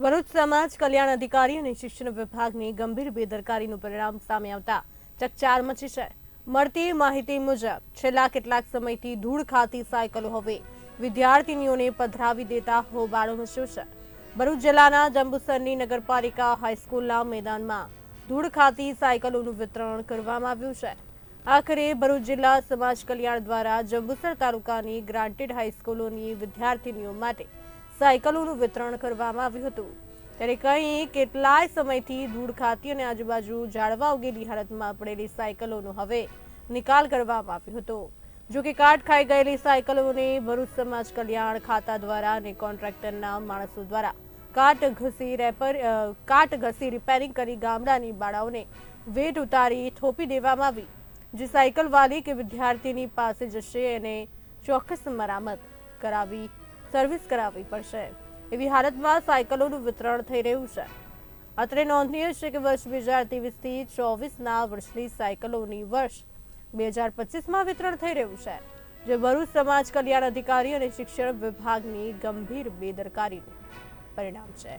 ભરૂચ સમાજ કલ્યાણ અધિકારી અને શિક્ષણ વિભાગની ગંભીર બેદરકારીનું પરિણામ સામે આવતા ચકચાર મચી છે। મળતી માહિતી મુજબ છેલ્લા કેટલાક સમયથી ધૂળ ખાતી સાયકલો હવે વિદ્યાર્થીનીઓને પધરાવી દેતા હોબાળો મચ્યો છે। ભરૂચ જિલ્લાના જંબુસરની નગરપાલિકા હાઈસ્કૂલના મેદાનમાં ધૂળ ખાતી સાયકલોનું વિતરણ કરવામાં આવ્યું છે। આખરે ભરૂચ જિલ્લા સમાજ કલ્યાણ દ્વારા જંબુસર તાલુકાની ગ્રાન્ટેડ હાઈસ્કૂલોની વિદ્યાર્થીનીઓ માટે સાયકલોનું વિતરણ કરવામાં આવ્યું હતું। ત્યારે કંઈ કેટલાય સમયથી ધૂળ ખાતી અને આજુબાજુ ઝાડવા ઉગેલી હાલતમાં પડેલી સાયકલોનો હવે નિકાલ કરવામાં આવ્યો હતો। જો કે કાટ ખાઈ ગયેલી સાયકલોને ભરૂચ સમાજ કલ્યાણ ખાતા દ્વારા અને કોન્ટ્રાક્ટરના માણસો દ્વારા કાટ ઘસી રિપેરિંગ કરી ગામડાની બાળાઓને વેટ ઉતારી થોપી દેવામાં આવી, જે સાયકલ વાલી કે વિદ્યાર્થીની પાસે જશે અને ચોક્કસ મરામત કરાવી સર્વિસ કરાવવી પડશે। એવી હાલતમાં સાયકલોનું વિતરણ થઈ રહ્યું છે। અત્રે નોંધનીય છે કે વર્ષ 2023થી 24ના વર્ષની સાયકલોની વર્ષ 2025માં વિતરણ થઈ રહ્યું છે, જે ભરૂચ સમાજ કલ્યાણ અધિકારી અને શિક્ષણ વિભાગની ગંભીર બેદરકારીનું પરિણામ છે।